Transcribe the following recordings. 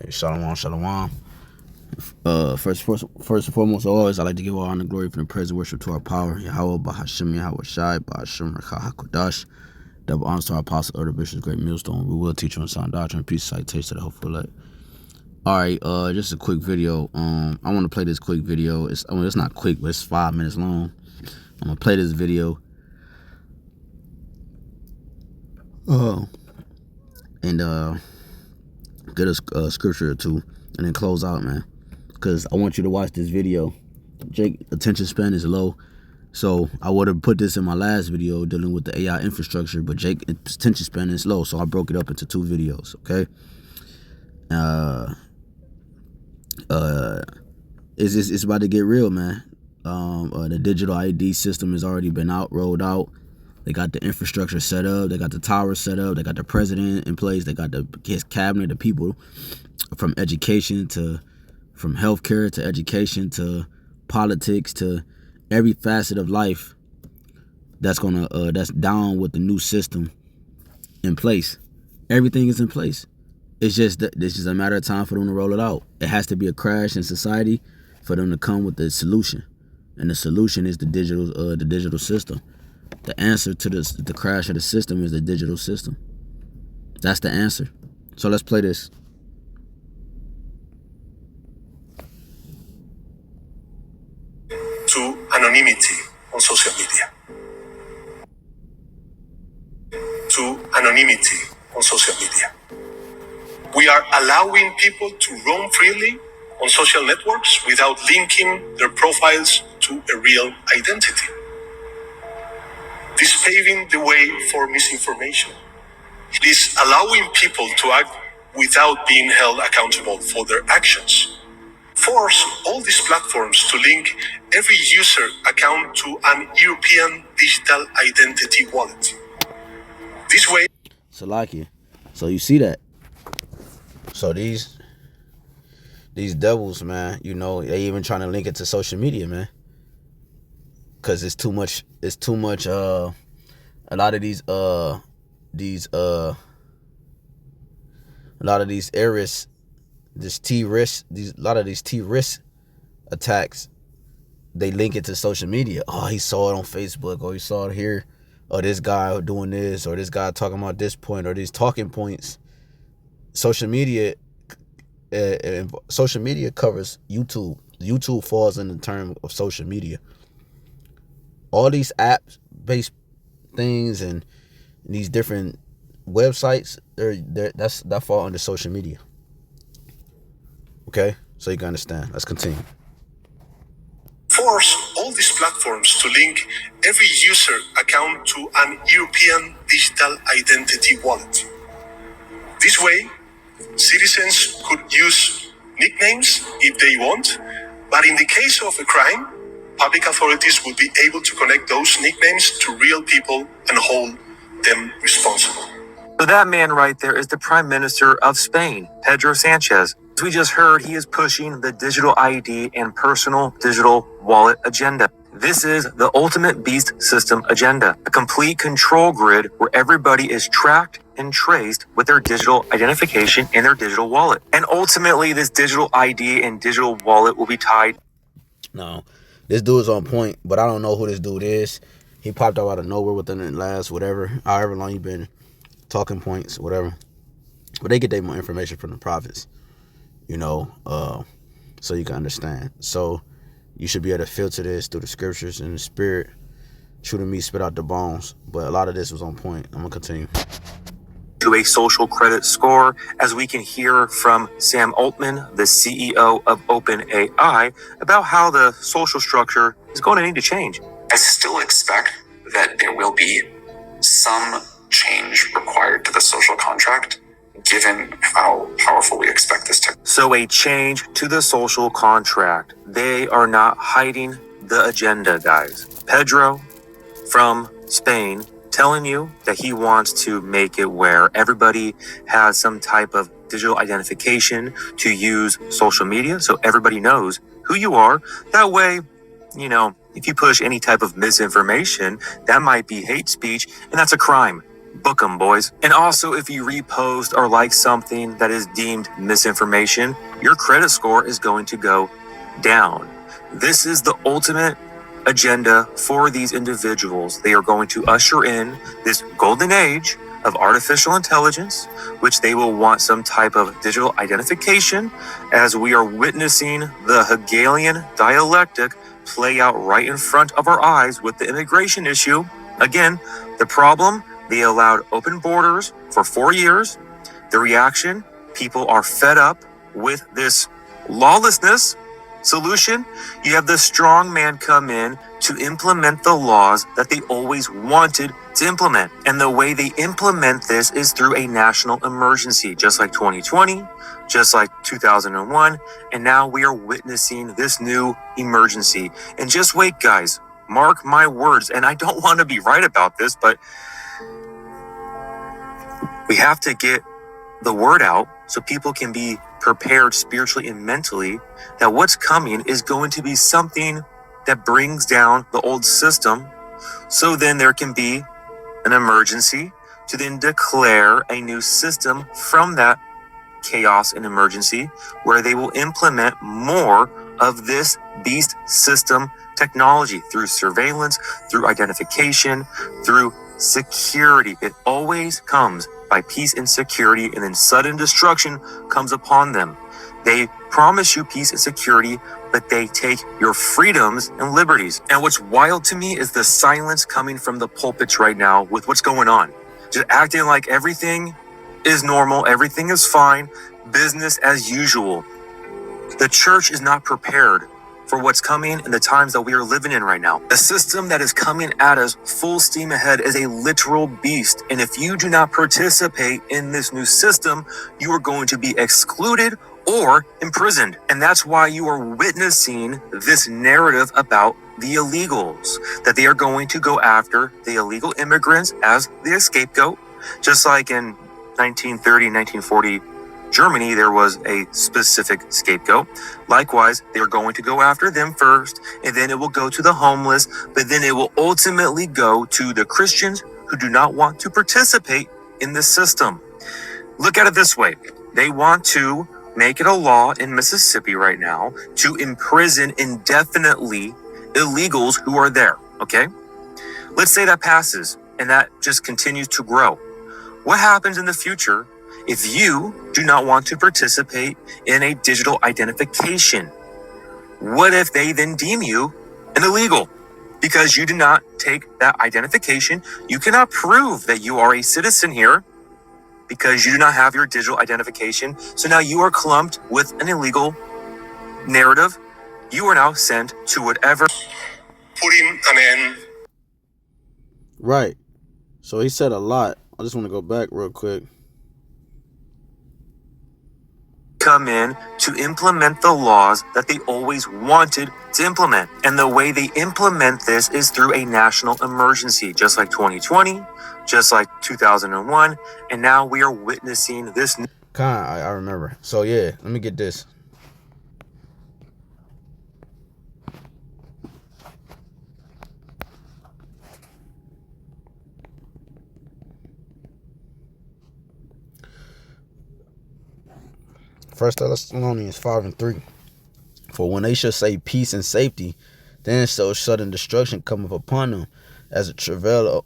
Hey, shalom, shalom. First and foremost, always, I'd like to give all honor and glory for the praise and worship to our power, YAHAWAH, BAHASHAM, YAHAWASHI, BAHASHAM, HAQADASH. Double honors to our apostle, elder bishops, great millstone. We will teach you on sound doctrine, peace, citation to the hopeful light. All right, just a quick video. I want to play this quick video. It's not quick, but it's 5 minutes long. I'm gonna play this video. And get a scripture or two, and then close out, man. Because I want you to watch this video. Jake attention span is low, so I would have put this in my last video dealing with the AI infrastructure, but Jake attention span is low, so I broke it up into 2 videos. Okay. It's about to get real, man. The digital ID system has already been rolled out. They got the infrastructure set up. They got the towers set up. They got the president in place. They got his cabinet, the people from education from healthcare to education to politics to every facet of life. That's down with the new system in place. Everything is in place. It's just a matter of time for them to roll it out. It has to be a crash in society for them to come with the solution, and the solution is the digital system. The answer to the crash of the system is the digital system. That's the answer. So let's play this. To anonymity on social media. To anonymity on social media. We are allowing people to roam freely on social networks without linking their profiles to a real identity. This paving the way for misinformation. It is allowing people to act without being held accountable for their actions. Force all these platforms to link every user account to an European digital identity wallet. This way... Salakia. So you see that? So these devils, man, you know, they even trying to link it to social media, man. Cause it's too much. A lot of these terrorists, a lot of these terrorist attacks, they link it to social media. Oh, he saw it on Facebook, or he saw it here, or this guy doing this, or this guy talking about this point, or these talking points. Social media covers YouTube. YouTube falls in the term of social media. All these apps-based things and these different websites, that fall under social media. Okay, so you can understand. Let's continue. Force all these platforms to link every user account to an European digital identity wallet. This way, citizens could use nicknames if they want, but in the case of a crime, public authorities will be able to connect those nicknames to real people and hold them responsible. So that man right there is the Prime Minister of Spain, Pedro Sanchez. As we just heard, he is pushing the digital ID and personal digital wallet agenda. This is the ultimate beast system agenda, a complete control grid where everybody is tracked and traced with their digital identification and their digital wallet. And ultimately, this digital ID and digital wallet will be tied. No, this dude is on point, but I don't know who this dude is. He popped up out of nowhere within the last however long he been talking points, whatever. But they get their more information from the prophets, you know, so you can understand. So you should be able to filter this through the scriptures and the spirit. Shooting me spit out the bones. But a lot of this was on point. I'm going to continue. To a social credit score, as we can hear from Sam Altman, the CEO of OpenAI, about how the social structure is going to need to change. I still expect that there will be some change required to the social contract, given how powerful we expect this to. So a change to the social contract. They are not hiding the agenda, guys. Pedro from Spain telling you that he wants to make it where everybody has some type of digital identification to use social media, so everybody knows who you are. That way, you know, if you push any type of misinformation, that might be hate speech, and that's a crime. Book 'em, boys. And also, if you repost or like something that is deemed misinformation, your credit score is going to go down. This is the ultimate agenda for these individuals. They are going to usher in this golden age of artificial intelligence, which they will want some type of digital identification, as we are witnessing the Hegelian dialectic play out right in front of our eyes with the immigration issue. Again, the problem, they allowed open borders for 4 years. The reaction, people are fed up with this lawlessness. Solution, you have the strong man come in to implement the laws that they always wanted to implement. And the way they implement this is through a national emergency, just like 2020, just like 2001. And now we are witnessing this new emergency. And just wait, guys, mark my words. And I don't want to be right about this, but we have to get the word out so people can be prepared spiritually and mentally that what's coming is going to be something that brings down the old system. So then there can be an emergency to then declare a new system from that chaos and emergency, where they will implement more of this beast system technology through surveillance, through identification, through security. It always comes by peace and security, and then sudden destruction comes upon them. They promise you peace and security, but they take your freedoms and liberties. And what's wild to me is the silence coming from the pulpits right now with what's going on. Just acting like everything is normal, everything is fine, business as usual. The church is not prepared for what's coming in the times that we are living in right now. The system that is coming at us full steam ahead is a literal beast. And if you do not participate in this new system, you are going to be excluded or imprisoned. And that's why you are witnessing this narrative about the illegals, that they are going to go after the illegal immigrants as the scapegoat. Just like in 1930, 1940, Germany, there was a specific scapegoat. Likewise, they're going to go after them first, and then it will go to the homeless, but then it will ultimately go to the Christians who do not want to participate in this system. Look at it this way. They want to make it a law in Mississippi right now to imprison indefinitely illegals who are there, okay? Let's say that passes, and that just continues to grow. What happens in the future if you do not want to participate in a digital identification? What if they then deem you an illegal because you do not take that identification? You cannot prove that you are a citizen here because you do not have your digital identification. So now you are clumped with an illegal narrative. You are now sent to whatever. Putting an end. Right. So he said a lot. I just want to go back real quick. Come in to implement the laws that they always wanted to implement. And the way they implement this is through a national emergency, just like 2020, just like 2001. And now we are witnessing this. I remember. So yeah, let me get this. First Thessalonians 5:3. For when they shall say peace and safety, then shall sudden destruction cometh upon them, as travail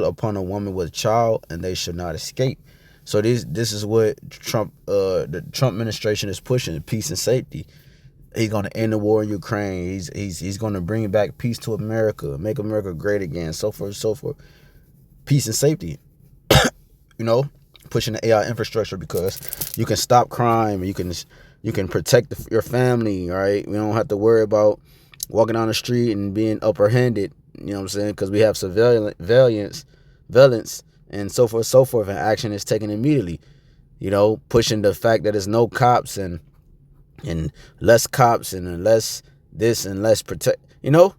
upon a woman with a child, and they shall not escape. So this is what the Trump administration is pushing: peace and safety. He's going to end the war in Ukraine. He's going to bring back peace to America, make America great again, so forth, so forth. Peace and safety. You know, pushing the AI infrastructure because you can stop crime, you can protect your family, right? We don't have to worry about walking down the street and being upper-handed, you know what I'm saying? Because we have surveillance, and so forth, and action is taken immediately. You know, pushing the fact that there's no cops and less cops and less this and less protect. You know,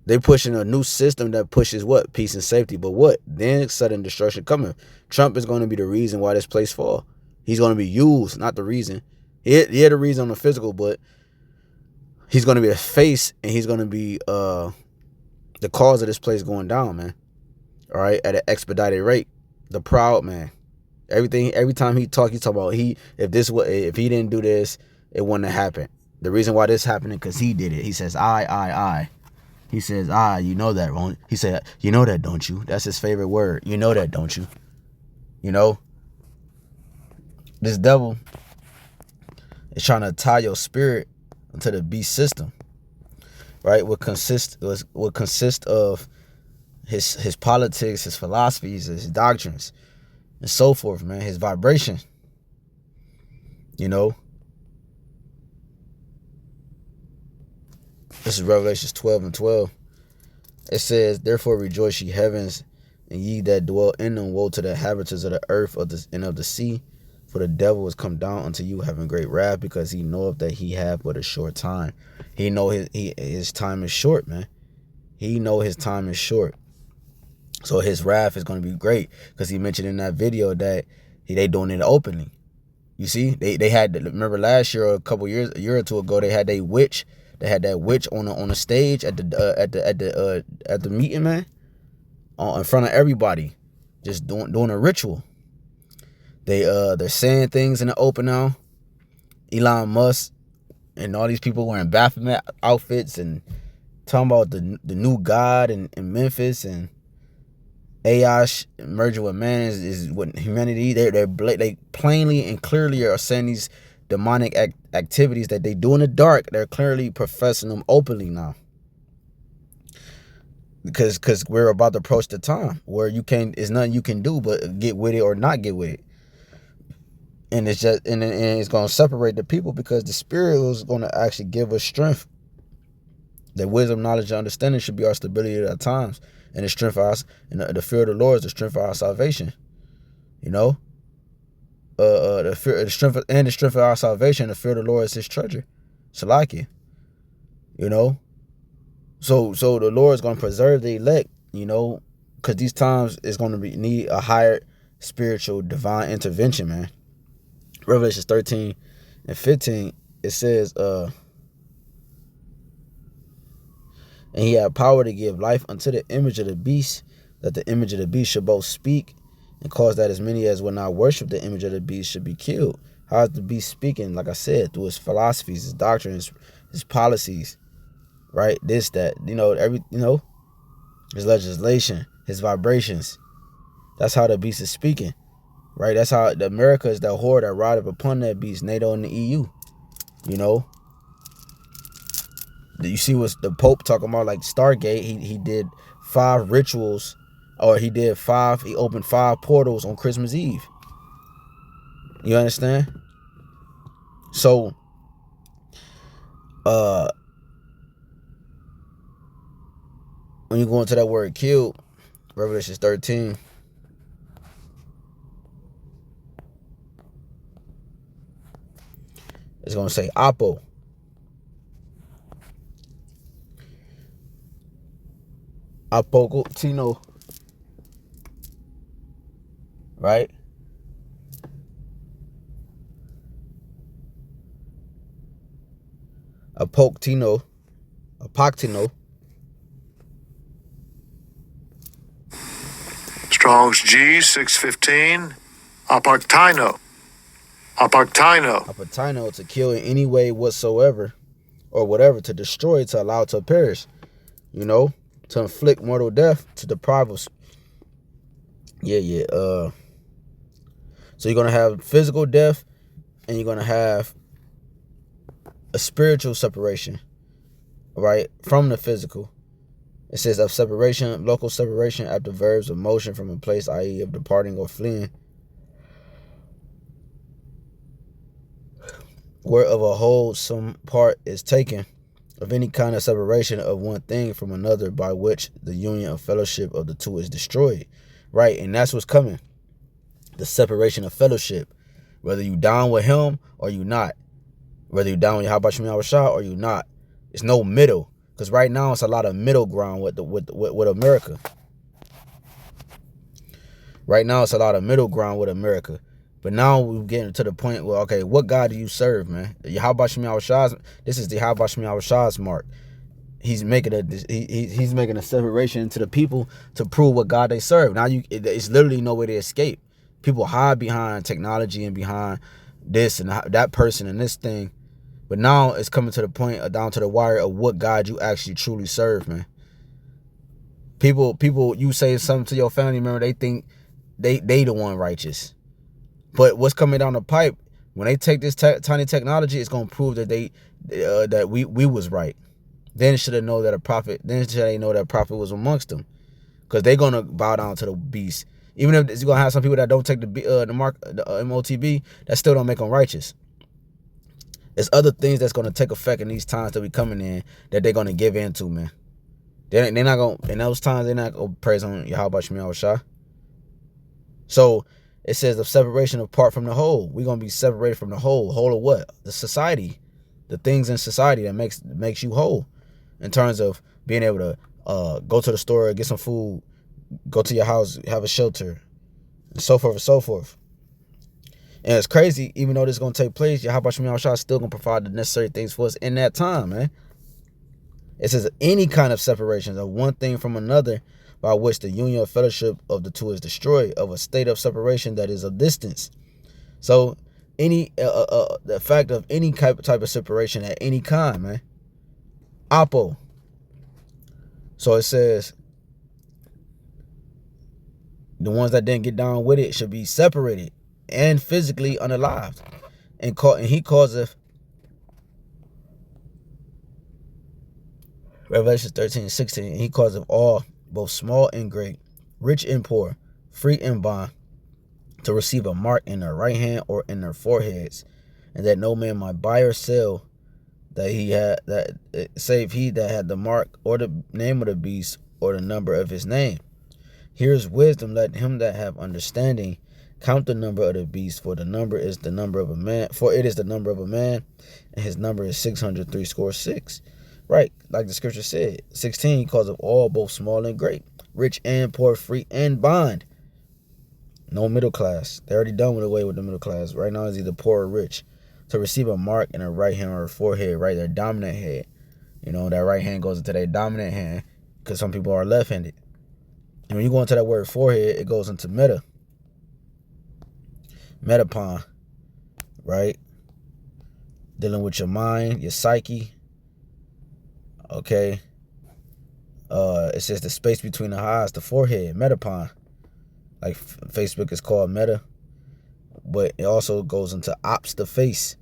they pushing a new system that pushes what? Peace and safety. But what? Then sudden destruction coming. Trump is going to be the reason why this place fall. He's going to be used, not the reason. He the reason on the physical, but he's going to be the face, and he's going to be the cause of this place going down, man. all right, at an expedited rate. The proud man. Every time he talk about if he didn't do this, it wouldn't have happened. The reason why this happened is because he did it. He says, I. He says, you know that, won't? He said, you know that, don't you? That's his favorite word. You know that, don't you? You know? This devil is trying to tie your spirit into the beast system. Right? What consists of his politics, his philosophies, his doctrines, and so forth, man. His vibration. You know? This is Revelations 12:12. It says, therefore rejoice, ye heavens, and ye that dwell in them. Woe to the inhabitants of the earth and of the sea. For the devil is come down unto you, having great wrath, because he knoweth that he hath but a short time. He know his time is short, man. He know his time is short. So his wrath is going to be great, because he mentioned in that video that they doing it openly. You see, they had, remember last year or a year or two ago, they had that witch on the stage at the meeting, man, in front of everybody, just doing a ritual. They're saying things in the open now. Elon Musk and all these people wearing Baphomet outfits and talking about the new God in Memphis, and AI merging with man is what humanity. They plainly and clearly are saying these demonic activities that they do in the dark. They're clearly professing them openly now, because we're about to approach the time where there's nothing you can do but get with it or not get with it. And it's just and it's going to separate the people, because the Spirit is going to actually give us strength. That wisdom, knowledge, and understanding should be our stability at our times, and the strength of us, and the fear of the Lord is the strength of our salvation. You know, the strength of our salvation, the fear of the Lord is His treasure. Salakia. You know, so the Lord is going to preserve the elect. You know, because these times is going to need a higher spiritual divine intervention, man. Revelations 13:15, it says, and he had power to give life unto the image of the beast, that the image of the beast should both speak, and cause that as many as will not worship the image of the beast should be killed. How is the beast speaking? Like I said, through his philosophies, his doctrines, his policies, right? This, that, his legislation, his vibrations. That's how the beast is speaking. Right, that's how America is that whore that rideth upon that beast, NATO and the EU. You know, you see what the Pope talking about, like Stargate. He did 5 rituals, or he opened 5 portals on Christmas Eve. You understand? So, when you go into that word killed, Revelation 13. It's going to say Apo. Apokotino. Right? Apoktino. Strong's G 615. Apartino. Apatino, to kill in any way whatsoever, or whatever, to destroy, to allow to perish, you know, to inflict mortal death, to deprive us. So you're gonna have physical death, and you're gonna have a spiritual separation, right, from the physical. It says of separation, local separation after verbs of motion from a place, i.e. of departing or fleeing, where of a whole some part is taken, of any kind of separation of one thing from another, by which the union of fellowship of the two is destroyed. Right, and that's what's coming. The separation of fellowship. Whether you down with him or you not. Whether you down with YAHWASHI or you not. It's no middle. Because right now it's a lot of middle ground with America. Right now it's a lot of middle ground with America. But now we're getting to the point where, okay, what God do you serve, man? YAHWASHI, this is the YAHWASHI's mark. he's making he's making a separation to the people to prove what God they serve. Now it's literally no way to escape. People hide behind technology and behind this and that person and this thing, but now it's coming to the point, down to the wire of what God you actually truly serve, man. People, you say something to your family member, they think they the one righteous, but what's coming down the pipe when they take this tiny technology, it's gonna prove that that we was right. Then should they know that a prophet? Then should they know that a prophet was amongst them? Because they're gonna bow down to the beast. Even if you're gonna have some people that don't take the mark, the MOTB, that still don't make them righteous. There's other things that's gonna take effect in these times that we coming in that they're gonna give in to, man. They're not gonna, in those times, they're not gonna praise on YAHWASHI, YAHWASHI. So it says the separation apart from the whole. We're gonna be separated from the whole. Whole of what? The society, the things in society that makes you whole, in terms of being able to go to the store, get some food, go to your house, have a shelter, and so forth and so forth. And it's crazy, even though this is going to take place, YAHWASHI, YAHWASHI is still going to provide the necessary things for us in that time, man. It says any kind of separation of one thing from another by which the union or fellowship of the two is destroyed, of a state of separation that is of distance. So any the fact of any type of separation at any kind, man. Apo. So it says the ones that didn't get down with it should be separated and physically unalived. And he causeth, Revelation 13:16, he causeth all, both small and great, rich and poor, free and bond, to receive a mark in their right hand or in their foreheads, and that no man might buy or sell that he had, that save he that had the mark or the name of the beast or the number of his name. Here's wisdom, let him that have understanding count the number of the beast, for the number is the number of a man, for it is the number of a man, and his number is 666. Right, like the scripture said. 16, because of all, both small and great, rich and poor, free and bond. No middle class. They already done away with the middle class. Right now it's either poor or rich. To receive a mark in a right hand or a forehead, right, their dominant head. You know, that right hand goes into their dominant hand, because some people are left-handed. And when you go into that word forehead, it goes into metapon, right? Dealing with your mind, your psyche. Okay. It says the space between the eyes, the forehead, metapon. Like Facebook is called Meta. But it also goes into ops the face.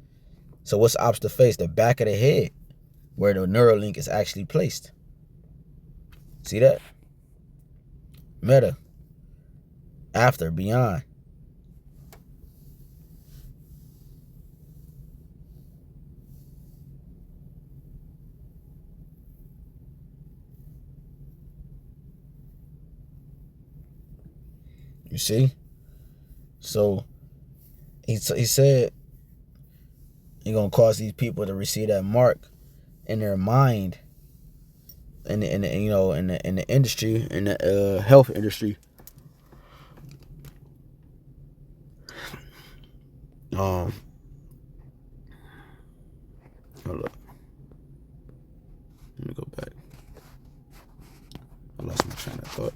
So what's ops the face? The back of the head, where the neural link is actually placed. See that? Meta. After, beyond. You see? So he said he's gonna cause these people to receive that mark in their mind, in the industry, in the health industry. Hold up. Let me go back. I lost my train of thought.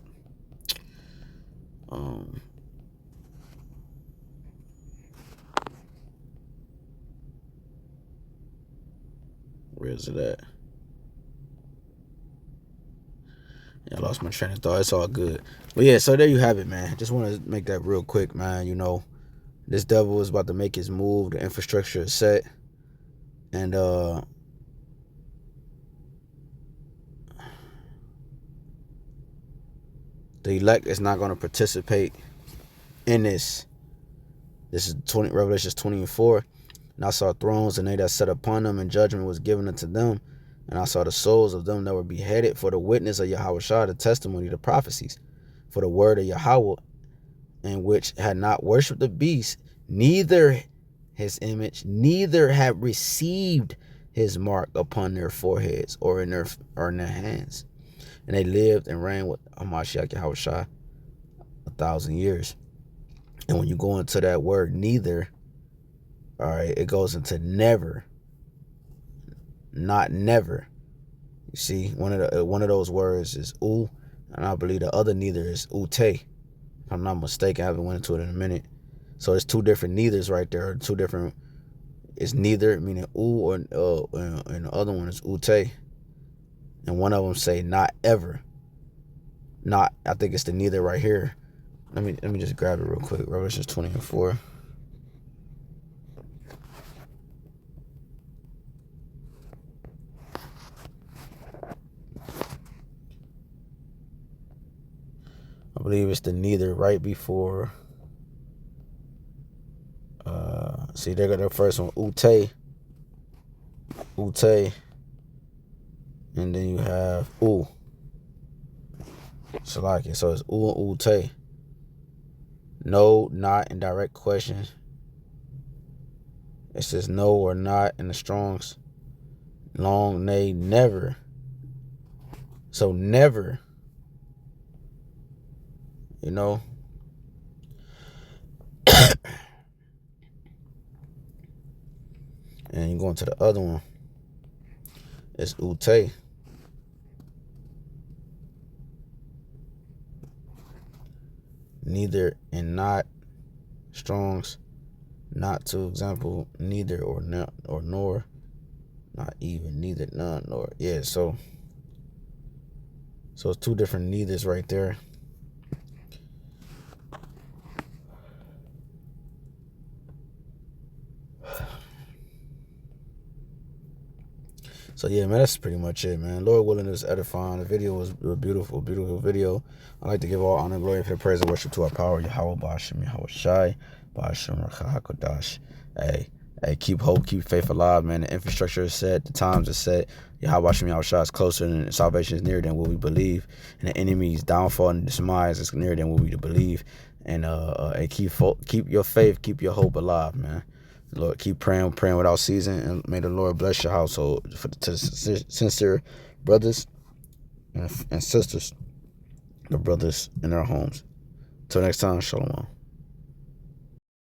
Where is it at? Yeah, I lost my train of thought. It's all good. But yeah, so there you have it, man. Just want to make that real quick, man. You know, this devil is about to make his move. The infrastructure is set. And the elect is not going to participate in this. This is Revelation 20:4. And I saw thrones, and they that sat upon them, and judgment was given unto them. And I saw the souls of them that were beheaded for the witness of YAHWASHI, the testimony, the prophecies, for the word of Yahweh, and which had not worshipped the beast, neither his image, neither had received his mark upon their foreheads or in their hands. And they lived and reigned with Hamashiach YAHWASHI 1,000 years. And when you go into that word neither, all right, it goes into never, not never. You see, one of those words is u, and I believe the other neither is ute. If I'm not mistaken, I haven't went into it in a minute. So it's two different neithers right there. Two different. It's neither meaning u, and the other one is ute. And one of them say not ever. Not. I think it's the neither right here. Let me just grab it real quick. Revelation 20:4. I believe it's the neither right before. See, they got the first one, ute, and then you have u. Salaki. So it's u and ute. No, not, and direct question. It says no or not in the Strong's. Long, nay, never. So never. You know. And you go into the other one. It's ute. Neither and not. Strong's. Not, to example, neither or not or nor. Not even, neither, none, nor. Yeah, so it's two different neithers right there. So yeah, man, that's pretty much it, man. Lord willing, it was edifying. The video was a beautiful, beautiful video. I like to give all honor, glory, and praise and worship to our power, Yahawah, BAHASHAM, YAHAWASHI, BAHASHAM, HAQADASH. Hey, keep hope, keep faith alive, man. The infrastructure is set, the times are set. YAHAWASHAM, YAHAWASHI is closer, and salvation is nearer than what we believe. And the enemy's downfall and demise is nearer than what we believe. And keep your faith, keep your hope alive, man. Lord, keep praying without ceasing, and may the Lord bless your household to sincere brothers and sisters, the brothers in their homes. Till next time, shalom.